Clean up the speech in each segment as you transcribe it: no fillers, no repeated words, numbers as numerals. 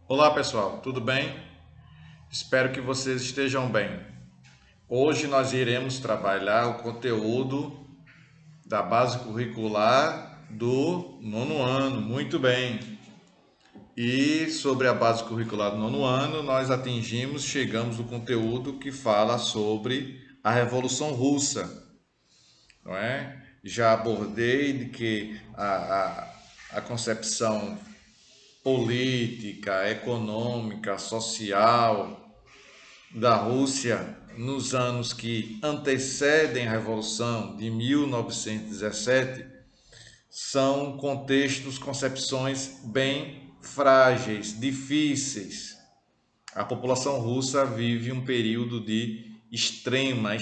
Olá pessoal, tudo bem? Espero que vocês estejam bem. Hoje nós iremos trabalhar o conteúdo da base curricular do nono ano. Muito bem. E sobre a base curricular do nono ano, nós chegamos no conteúdo que fala sobre a Revolução Russa, não é? Já abordei de que a concepção política, econômica, social da Rússia nos anos que antecedem a Revolução de 1917 são contextos, concepções bem frágeis, difíceis. A população russa vive um período de extrema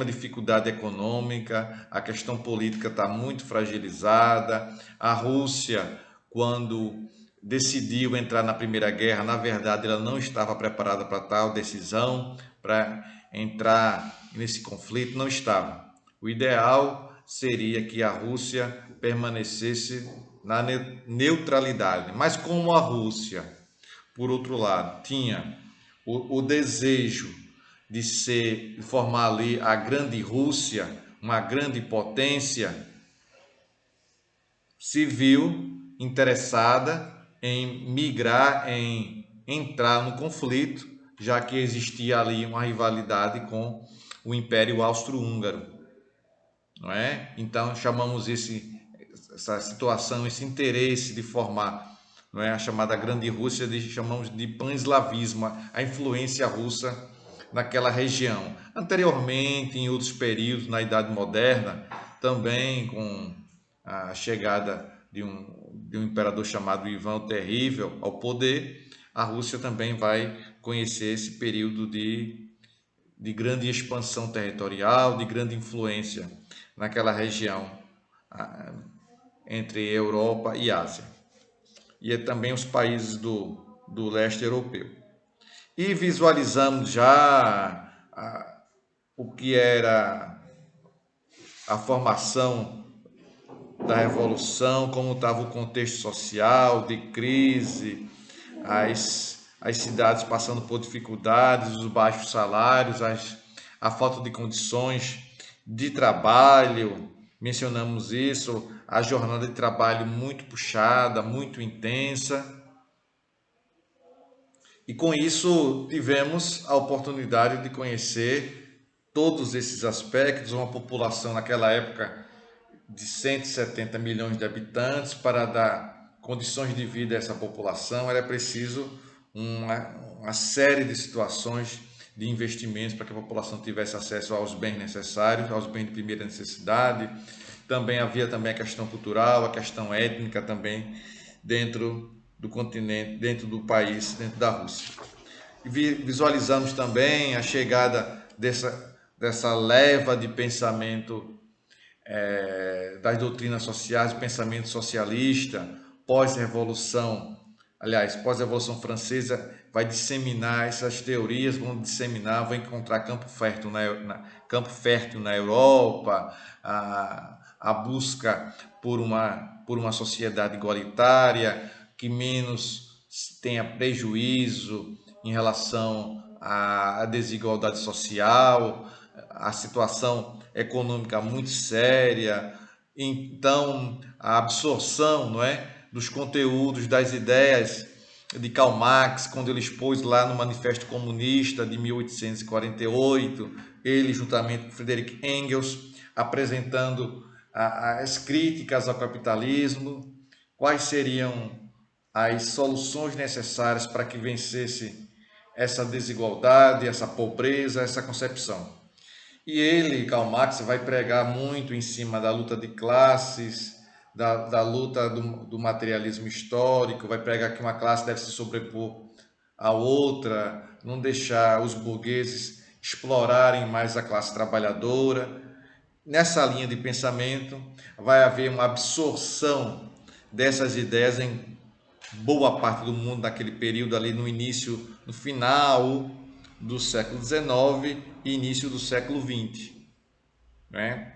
dificuldade econômica, a questão política está muito fragilizada. A Rússia, quando decidiu entrar na Primeira Guerra, na verdade ela não estava preparada para tal decisão, para entrar nesse conflito, não estava. O ideal seria que a Rússia permanecesse na neutralidade, mas como a Rússia, por outro lado, tinha o desejo de formar ali a grande Rússia, uma grande potência, se viu interessada em migrar, em entrar no conflito, já que existia ali uma rivalidade com o Império Austro-Húngaro, não é? Então chamamos essa situação, esse interesse de formar, não é, a chamada Grande Rússia, chamamos de pan-eslavismo, a influência russa naquela região. Anteriormente, em outros períodos, na Idade Moderna, também com a chegada de um imperador chamado Ivan o Terrível ao poder, a Rússia também vai conhecer esse período de grande expansão territorial, de grande influência naquela região entre Europa e Ásia. E também os países do leste europeu. E visualizamos já o que era a formação da Revolução, como estava o contexto social, de crise, as cidades passando por dificuldades, os baixos salários, a falta de condições de trabalho, mencionamos isso, a jornada de trabalho muito puxada, muito intensa. E com isso tivemos a oportunidade de conhecer todos esses aspectos, uma população naquela época de 170 milhões de habitantes. Para dar condições de vida a essa população, era preciso uma série de situações de investimentos para que a população tivesse acesso aos bens necessários, aos bens de primeira necessidade. Também havia também a questão cultural, a questão étnica também dentro do continente, dentro do país, dentro da Rússia. E visualizamos também a chegada dessa leva de pensamento das doutrinas sociais, do pensamento socialista, pós-revolução, aliás, pós-revolução francesa, vai disseminar essas teorias, vão disseminar, vão encontrar campo fértil na Europa, a busca por uma sociedade igualitária, que menos tenha prejuízo em relação à desigualdade social, a situação econômica muito séria. Então, a absorção, não é, dos conteúdos, das ideias de Karl Marx, quando ele expôs lá no Manifesto Comunista de 1848, ele juntamente com Friedrich Engels, apresentando as críticas ao capitalismo, quais seriam as soluções necessárias para que vencesse essa desigualdade, essa pobreza, essa concepção. E ele, Karl Marx, vai pregar muito em cima da luta de classes, da luta do materialismo histórico, vai pregar que uma classe deve se sobrepor à outra, não deixar os burgueses explorarem mais a classe trabalhadora. Nessa linha de pensamento, vai haver uma absorção dessas ideias em boa parte do mundo naquele período ali no início, no final do século XIX e início do século XX, né?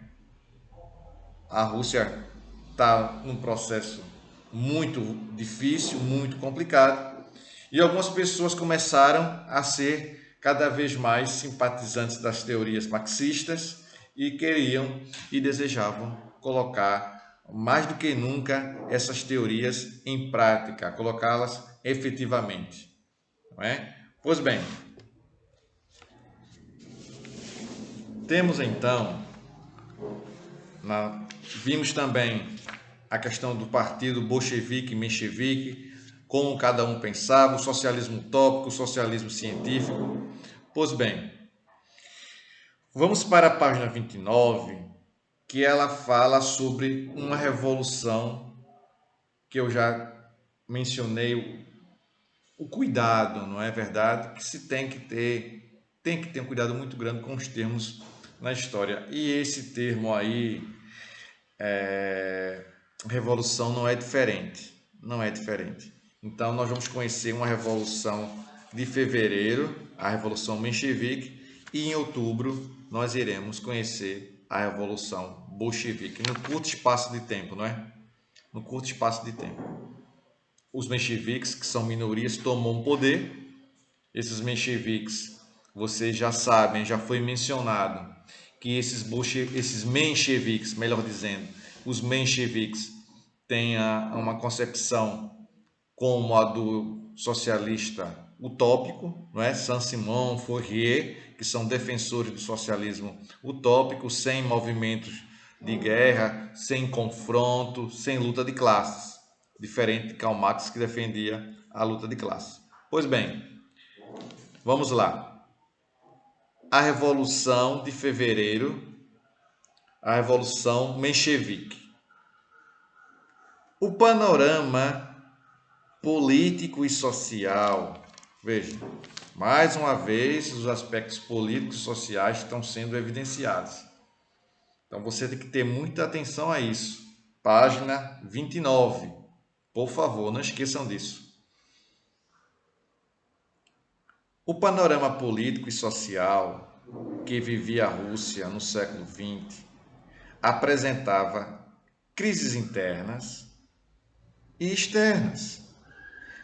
A Rússia está num processo muito difícil, muito complicado, E algumas pessoas começaram a ser cada vez mais simpatizantes das teorias marxistas e queriam e desejavam colocar mais do que nunca essas teorias em prática, colocá-las efetivamente, não é? Pois bem, temos então, vimos também a questão do partido bolchevique e menchevique, como cada um pensava, o socialismo utópico, o socialismo científico. Pois bem, vamos para a página 29, que ela fala sobre uma revolução que eu já mencionei, o cuidado, não é verdade? Que se tem que ter um cuidado muito grande com os termos na história. E esse termo aí, revolução, não é diferente. Não é diferente. Então, nós vamos conhecer uma revolução de fevereiro, a Revolução Menchevique, e em outubro nós iremos conhecer a Revolução Bolchevique, no curto espaço de tempo, não é? No curto espaço de tempo. Os mencheviques, que são minorias, tomam poder. Esses mencheviques, vocês já sabem, já foi mencionado que esses mencheviques, melhor dizendo, os mencheviques têm uma concepção como a do socialista utópico, não é? Saint-Simon, Fourier, que são defensores do socialismo utópico, sem movimentos de guerra, sem confronto, sem luta de classes, diferente de Karl Marx, que defendia a luta de classes. Pois bem, vamos lá. A Revolução de Fevereiro, a Revolução Menchevique. O panorama político e social. Veja, mais uma vez, os aspectos políticos e sociais estão sendo evidenciados. Então, você tem que ter muita atenção a isso. Página 29. Por favor, não esqueçam disso. O panorama político e social que vivia a Rússia no século XX apresentava crises internas e externas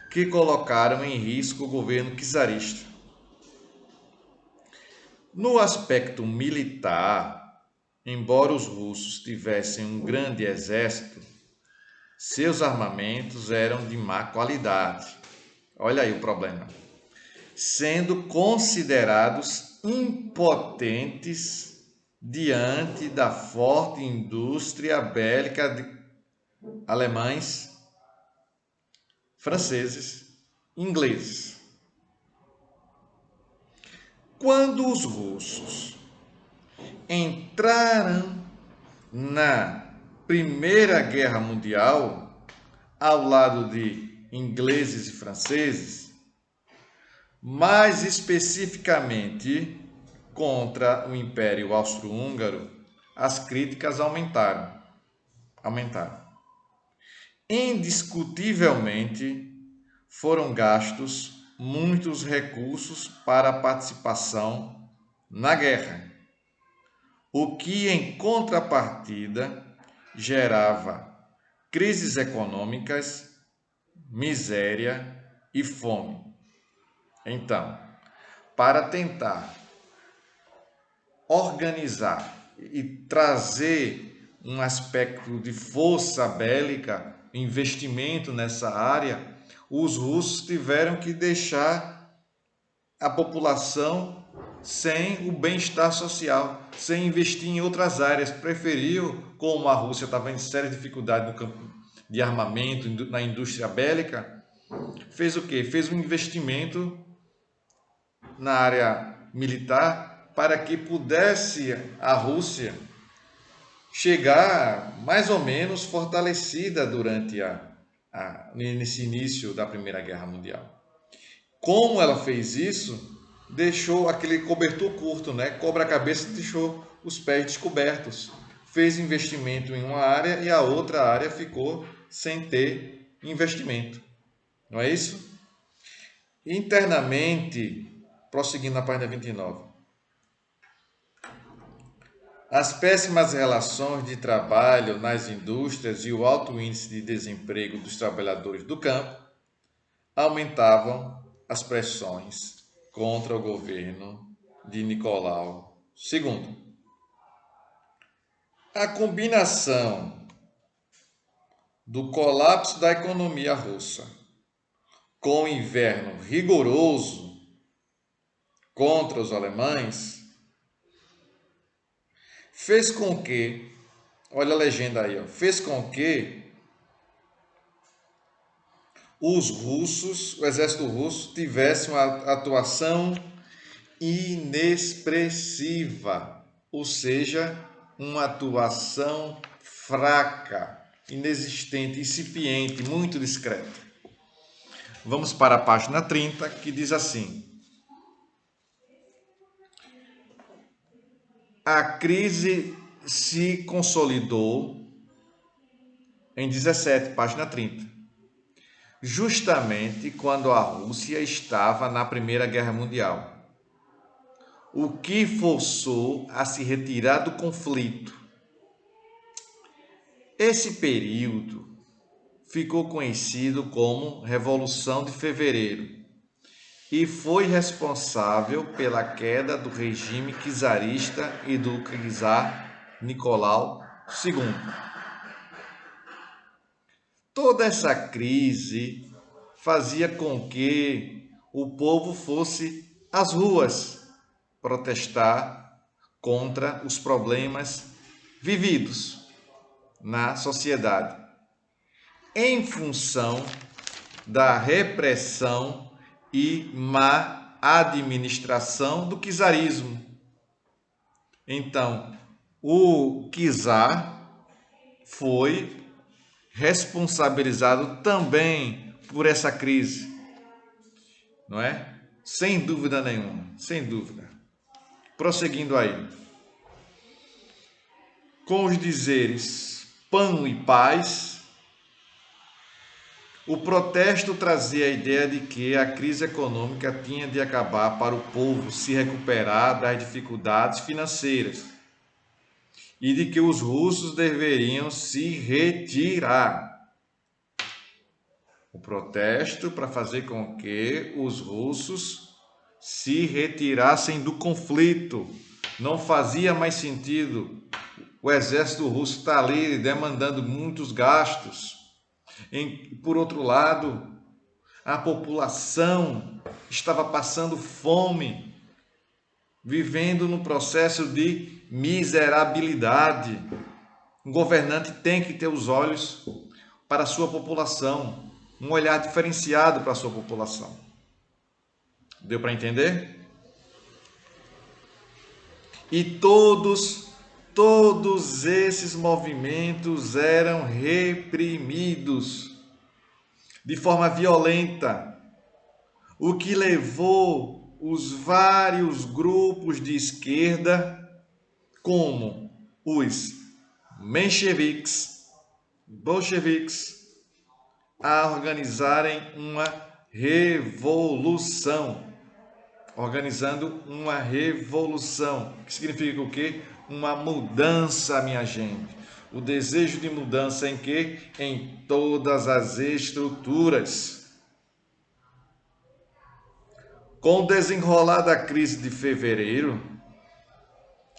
que colocaram em risco o governo czarista. No aspecto militar, embora os russos tivessem um grande exército, seus armamentos eram de má qualidade. Olha aí o problema. Sendo considerados impotentes diante da forte indústria bélica de alemães, franceses, ingleses. Quando os russos entraram na Primeira Guerra Mundial, ao lado de ingleses e franceses, mais especificamente contra o Império Austro-Húngaro, as críticas aumentaram. Indiscutivelmente, foram gastos muitos recursos para a participação na guerra, o que, em contrapartida, gerava crises econômicas, miséria e fome. Então, para tentar organizar e trazer um aspecto de força bélica, investimento nessa área, os russos tiveram que deixar a população sem o bem-estar social, sem investir em outras áreas. Preferiu, como a Rússia estava em séria dificuldade no campo de armamento, na indústria bélica, fez o quê? Fez um investimento na área militar para que pudesse a Rússia chegar mais ou menos fortalecida durante nesse início da Primeira Guerra Mundial. Como ela fez isso, deixou aquele cobertor curto, né? Cobra a cabeça e deixou os pés descobertos. Fez investimento em uma área e a outra área ficou sem ter investimento. Não é isso? Internamente, prosseguindo na página 29. As péssimas relações de trabalho nas indústrias e o alto índice de desemprego dos trabalhadores do campo aumentavam as pressões contra o governo de Nicolau II. A combinação do colapso da economia russa com o inverno rigoroso contra os alemães fez com que, olha a legenda aí, fez com que os russos, o exército russo, tivesse uma atuação inexpressiva, ou seja, uma atuação fraca, inexistente, incipiente, muito discreta. Vamos para a página 30, que diz assim: a crise se consolidou em 17, página 30, justamente quando a Rússia estava na Primeira Guerra Mundial, o que forçou a se retirar do conflito. Esse período ficou conhecido como Revolução de Fevereiro e foi responsável pela queda do regime czarista e do czar Nicolau II. Toda essa crise fazia com que o povo fosse às ruas protestar contra os problemas vividos na sociedade, em função da repressão e má administração do czarismo. Então, o czar foi responsabilizado também por essa crise, não é? Sem dúvida nenhuma, sem dúvida. Prosseguindo aí. Com os dizeres pão e paz, o protesto trazia a ideia de que a crise econômica tinha de acabar para o povo se recuperar das dificuldades financeiras e de que os russos deveriam se retirar. O protesto para fazer com que os russos se retirassem do conflito. Não fazia mais sentido o exército russo estar ali demandando muitos gastos. Por outro lado, a população estava passando fome, vivendo no processo de miserabilidade. Um governante tem que ter os olhos para a sua população, um olhar diferenciado para a sua população. Deu para entender? E todos esses movimentos eram reprimidos de forma violenta, o que levou os vários grupos de esquerda, como os mencheviques, bolcheviques, a organizarem uma revolução. Organizando uma revolução, que significa o quê? Uma mudança, minha gente. O desejo de mudança em quê? Em todas as estruturas. Com o desenrolar da crise de fevereiro,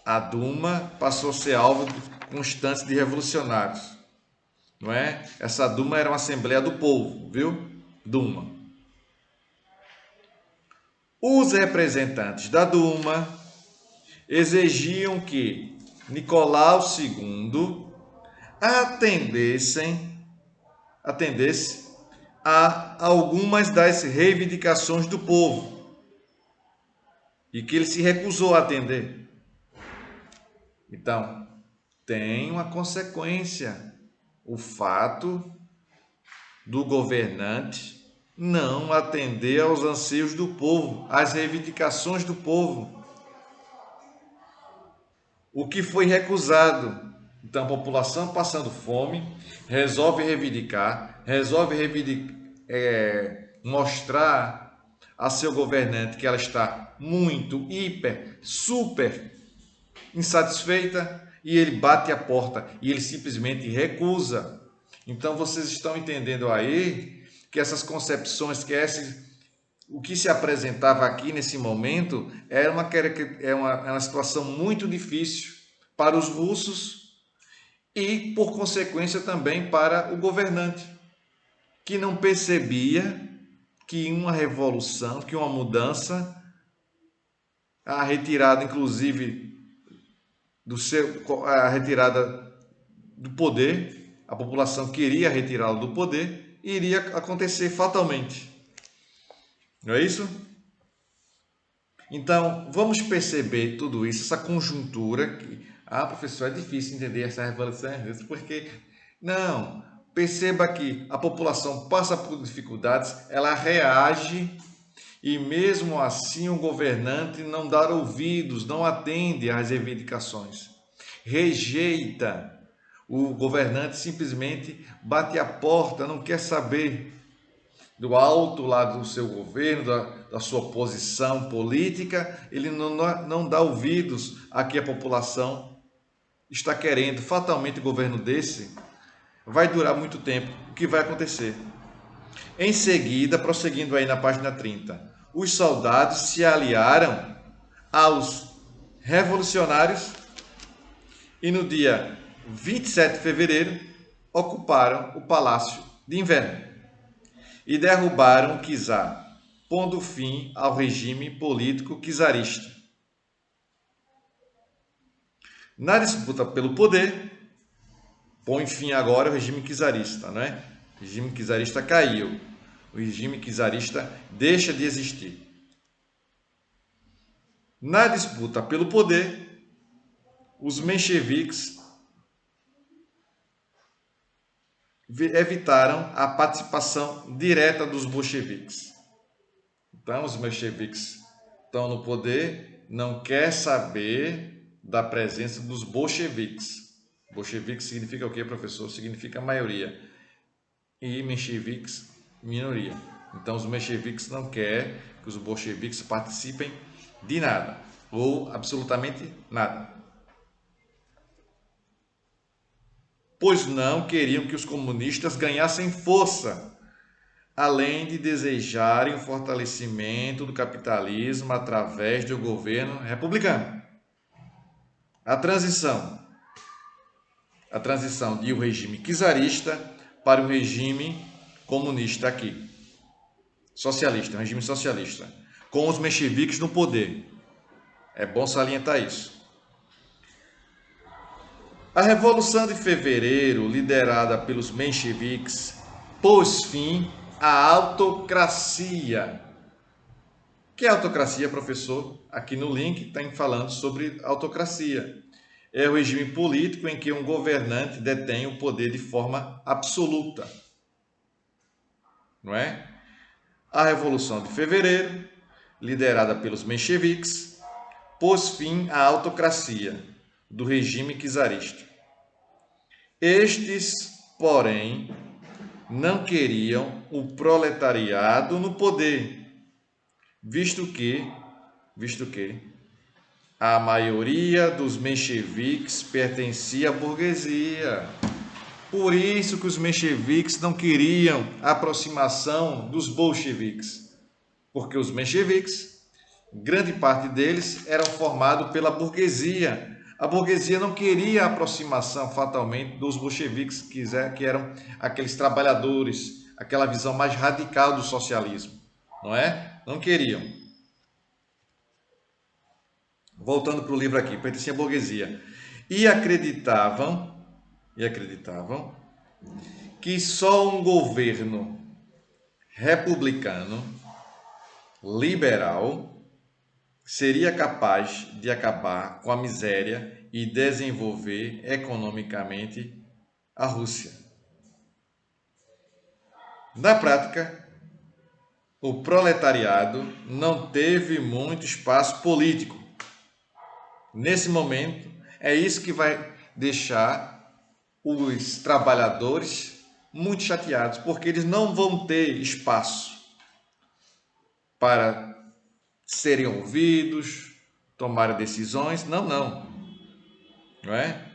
a Duma passou a ser alvo constante de revolucionários. Não é? Essa Duma era uma Assembleia do Povo, viu? Duma. Os representantes da Duma exigiam que Nicolau II atendesse a algumas das reivindicações do povo e que ele se recusou a atender. Então, tem uma consequência o fato do governante não atender aos anseios do povo, às reivindicações do povo. O que foi recusado. Então, a população passando fome, resolve mostrar a seu governante que ela está muito, hiper, super insatisfeita, e ele bate a porta e ele simplesmente recusa. Então, vocês estão entendendo aí que essas concepções, que o que se apresentava aqui nesse momento era uma situação muito difícil para os russos e, por consequência, também para o governante, que não percebia que uma revolução, que uma mudança, a retirada, inclusive, a retirada do poder, a população queria retirá-lo do poder, iria acontecer fatalmente. Não é isso? Então, vamos perceber tudo isso, essa conjuntura que, professor, é difícil entender essa revolução russa, porque não, perceba que a população passa por dificuldades, ela reage e mesmo assim o governante não dá ouvidos, não atende às reivindicações, rejeita. O governante simplesmente bate a porta, não quer saber do alto lá do seu governo, da sua posição política, ele não dá ouvidos a que a população está querendo. Fatalmente, o governo desse vai durar muito tempo. O que vai acontecer? Em seguida, prosseguindo aí na página 30, os soldados se aliaram aos revolucionários e no dia 27 de fevereiro ocuparam o Palácio de Inverno e derrubaram o czar, pondo fim ao regime político czarista. Na disputa pelo poder, põe fim agora o regime czarista, não é? O regime czarista caiu, o regime czarista deixa de existir. Na disputa pelo poder, os mencheviques evitaram a participação direta dos bolcheviques. Então, os mencheviques estão no poder, não quer saber da presença dos bolcheviques. Bolcheviques significa o quê, professor? Significa maioria. E mencheviques, minoria. Então, os mencheviques não querem que os bolcheviques participem de nada, ou absolutamente nada. Pois não queriam que os comunistas ganhassem força, além de desejarem o fortalecimento do capitalismo através do governo republicano. A transição de um regime czarista para um regime comunista aqui, socialista, um regime socialista, com os mencheviques no poder. É bom salientar isso. A Revolução de Fevereiro, liderada pelos mencheviques, pôs fim à autocracia. O que é autocracia, professor? Aqui no link está falando sobre autocracia. É o regime político em que um governante detém o poder de forma absoluta. Não é? A Revolução de Fevereiro, liderada pelos mencheviques, pôs fim à autocracia do regime czarista. Estes, porém, não queriam o proletariado no poder, visto que a maioria dos mencheviques pertencia à burguesia. Por isso que os mencheviques não queriam a aproximação dos bolcheviques, porque os mencheviques, grande parte deles, eram formados pela burguesia. A burguesia não queria a aproximação fatalmente dos bolcheviques, que eram aqueles trabalhadores, aquela visão mais radical do socialismo, não é? Não queriam. Voltando para o livro aqui, pertencia à burguesia. E acreditavam que só um governo republicano, liberal, seria capaz de acabar com a miséria e desenvolver economicamente a Rússia. Na prática, o proletariado não teve muito espaço político. Nesse momento, é isso que vai deixar os trabalhadores muito chateados, porque eles não vão ter espaço para serem ouvidos, tomarem decisões. Não é?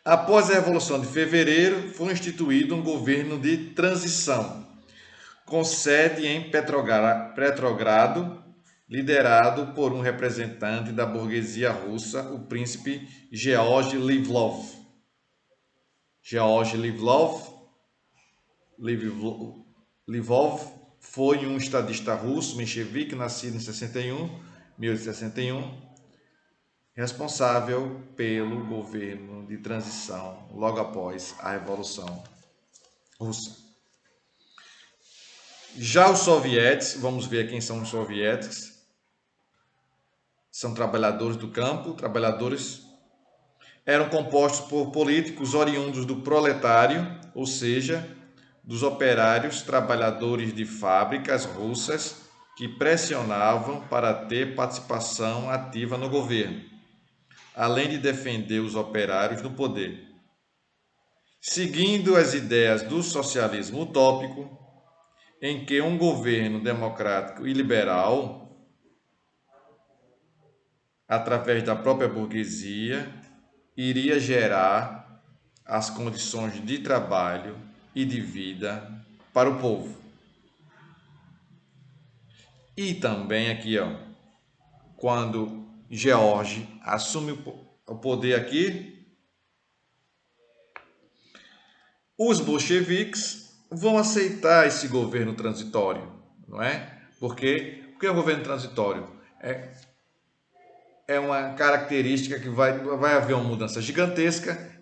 Após a Revolução de Fevereiro, foi instituído um governo de transição, com sede em Petrogrado, liderado por um representante da burguesia russa, o príncipe Georgy Livlov. Georgy Livlov foi um estadista russo, menchevique, nascido em 1861, responsável pelo governo de transição logo após a Revolução Russa. Já os sovietes, vamos ver quem são os sovietes, são trabalhadores do campo, eram compostos por políticos oriundos do proletário, ou seja, dos operários trabalhadores de fábricas russas que pressionavam para ter participação ativa no governo, além de defender os operários no poder. Seguindo as ideias do socialismo utópico, em que um governo democrático e liberal, através da própria burguesia, iria gerar as condições de trabalho e de vida para o povo. E também aqui, quando George assume o poder aqui, os bolcheviques vão aceitar esse governo transitório, não é? Porque o que é o governo transitório? É uma característica que vai haver uma mudança gigantesca,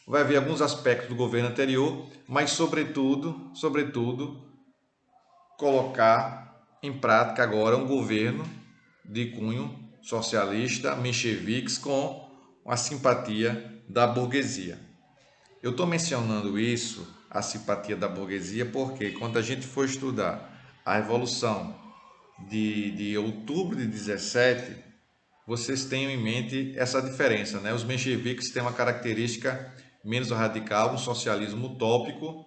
vai haver alguns aspectos do governo anterior, mas sobretudo, colocar em prática agora um governo de cunho socialista, mencheviques, com a simpatia da burguesia. Eu estou mencionando isso, a simpatia da burguesia, porque quando a gente for estudar a Revolução de outubro de 17, vocês tenham em mente essa diferença, né? Os mencheviques têm uma característica menos radical, um socialismo utópico,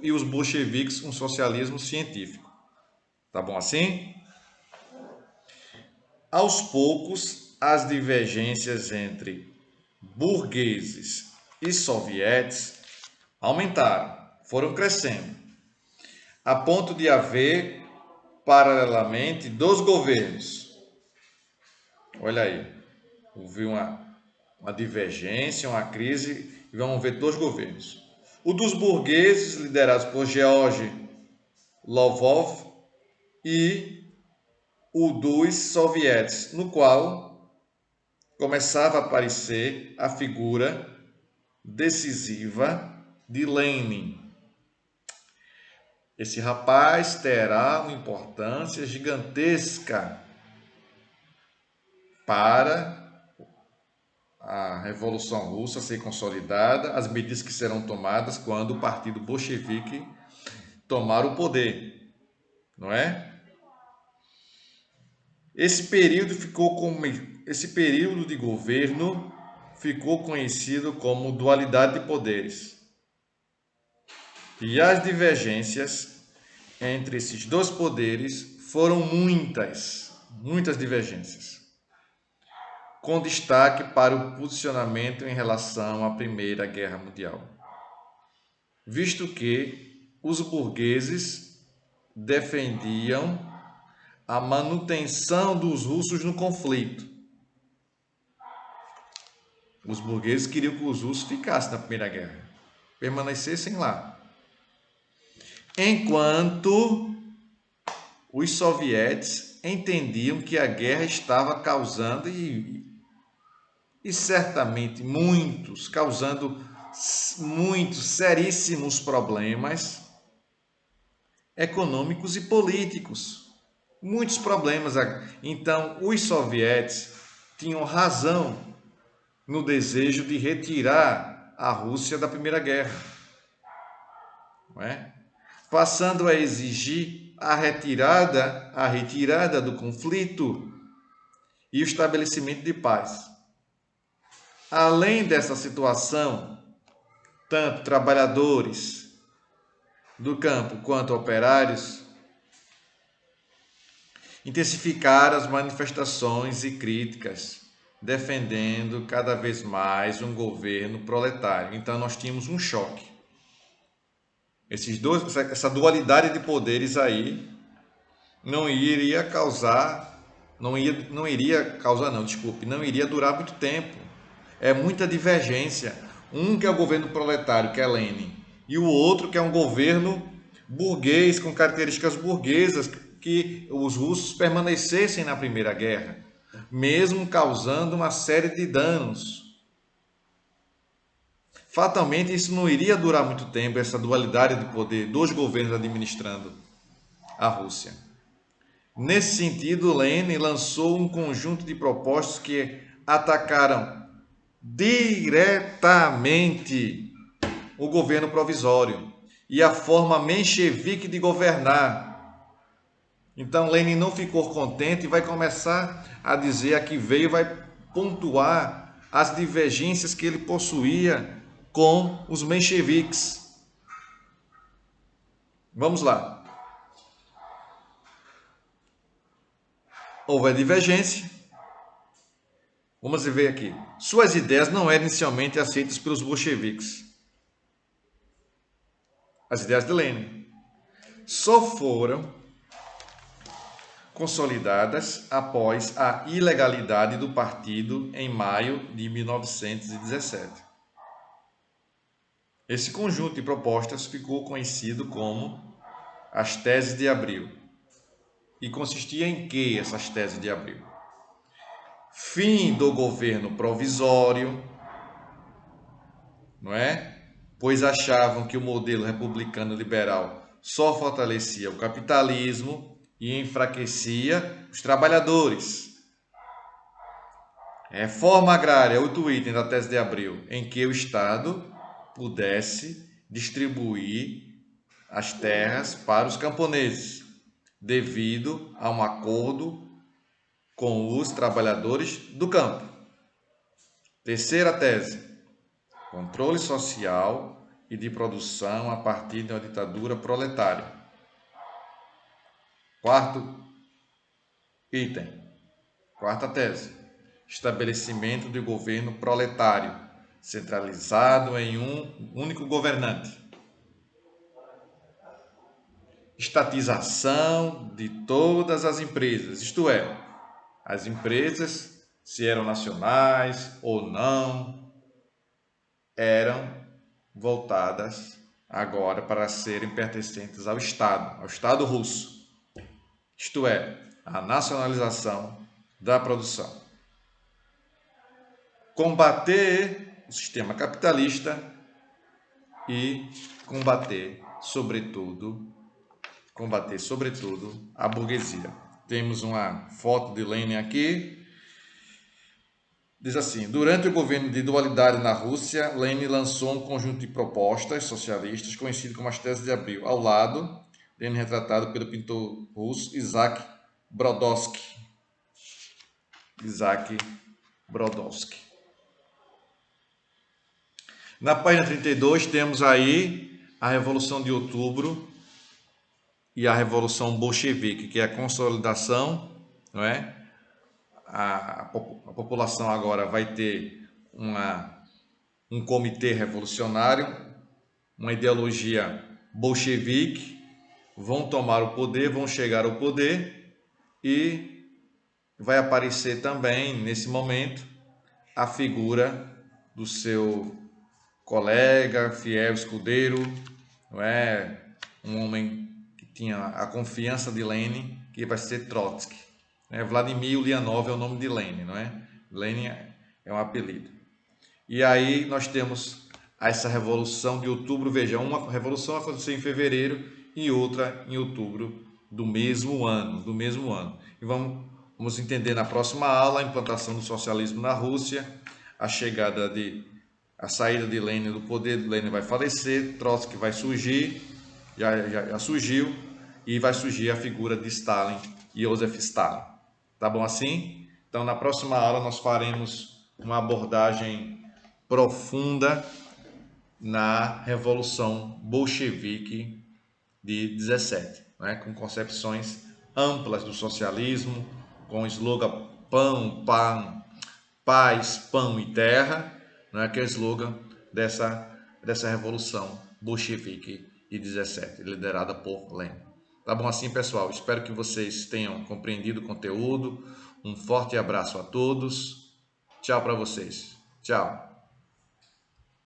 e os bolcheviques um socialismo científico. Tá bom assim? Aos poucos, as divergências entre burgueses e sovietes aumentaram, foram crescendo, a ponto de haver, paralelamente, dois governos. Olha aí, houve uma divergência, uma crise, e vamos ver dois governos. O dos burgueses, liderados por Georgy Lovov, e o dos sovietes, no qual começava a aparecer a figura decisiva de Lenin. Esse rapaz terá uma importância gigantesca para a Revolução Russa ser consolidada, as medidas que serão tomadas quando o Partido Bolchevique tomar o poder, não é? Esse período de governo ficou conhecido como dualidade de poderes. E as divergências entre esses dois poderes foram muitas divergências, com destaque para o posicionamento em relação à Primeira Guerra Mundial, visto que os burgueses defendiam a manutenção dos russos no conflito. Os burgueses queriam que os russos ficassem na Primeira Guerra, permanecessem lá. Enquanto os sovietes entendiam que a guerra estava causando, e certamente causando muitos seríssimos problemas econômicos e políticos. Muitos problemas. Então, os sovietes tinham razão no desejo de retirar a Rússia da Primeira Guerra, não é? Passando a exigir a retirada do conflito e o estabelecimento de paz. Além dessa situação, tanto trabalhadores do campo quanto operários intensificaram as manifestações e críticas, defendendo cada vez mais um governo proletário. Então nós tínhamos um choque Essa dualidade de poderes aí não iria durar muito tempo. É muita divergência. Um que é o governo proletário, que é Lenin, e o outro que é um governo burguês, com características burguesas, que os russos permanecessem na Primeira Guerra, mesmo causando uma série de danos. Fatalmente, isso não iria durar muito tempo, essa dualidade de poder dos governos administrando a Rússia. Nesse sentido, Lenin lançou um conjunto de propostas que atacaram diretamente o governo provisório e a forma menchevique de governar. Então, Lenin não ficou contente e vai começar a dizer, aqui veio, vai pontuar as divergências que ele possuía com os mencheviques. Vamos lá. Houve a divergência. Vamos ver aqui. Suas ideias não eram inicialmente aceitas pelos bolcheviques. As ideias de Lenin só foram consolidadas após a ilegalidade do partido em maio de 1917. Esse conjunto de propostas ficou conhecido como as Teses de Abril. E consistia em que essas Teses de Abril? Fim do governo provisório, não é? Pois achavam que o modelo republicano liberal só fortalecia o capitalismo e enfraquecia os trabalhadores. Reforma agrária, 8 itens da Tese de Abril, em que o Estado pudesse distribuir as terras para os camponeses, devido a um acordo com os trabalhadores do campo. Terceira tese, controle social e de produção a partir de uma ditadura proletária. Quarto item, quarta tese, estabelecimento de governo proletário, centralizado em um único governante. Estatização de todas as empresas, isto é, as empresas, se eram nacionais ou não, eram voltadas agora para serem pertencentes ao Estado russo. Isto é, a nacionalização da produção. Combater o sistema capitalista e combater, sobretudo, a burguesia. Temos uma foto de Lenin aqui. Diz assim: durante o governo de dualidade na Rússia, Lenin lançou um conjunto de propostas socialistas conhecido como as Teses de Abril. Ao lado, Lenin retratado pelo pintor russo Isaac Brodowski. Na página 32 temos aí a Revolução de Outubro e a Revolução Bolchevique, que é a consolidação, não é? A população agora vai ter um comitê revolucionário, uma ideologia bolchevique, vão tomar o poder, vão chegar ao poder e vai aparecer também, nesse momento, a figura do seu colega, fiel escudeiro, não é? Um homem que tinha a confiança de Lenin, que vai ser Trotsky. Vladimir Ulyanov é o nome de Lenin, não é? Lenin é um apelido. E aí nós temos essa Revolução de Outubro. Veja, uma revolução aconteceu em fevereiro e outra em outubro do mesmo ano. E vamos entender na próxima aula a implantação do socialismo na Rússia, a saída de Lenin do poder. Lenin vai falecer, Trotsky vai surgir, já surgiu, e vai surgir a figura de Stalin, Joseph Stalin. Tá bom assim? Então, na próxima aula, nós faremos uma abordagem profunda na Revolução Bolchevique de 17, né? Com concepções amplas do socialismo, com o slogan paz, pão e terra, né? Que é o slogan dessa Revolução Bolchevique 2017, liderada por Lem. Tá bom assim, pessoal? Espero que vocês tenham compreendido o conteúdo. Um forte abraço a todos. Tchau para vocês. Tchau.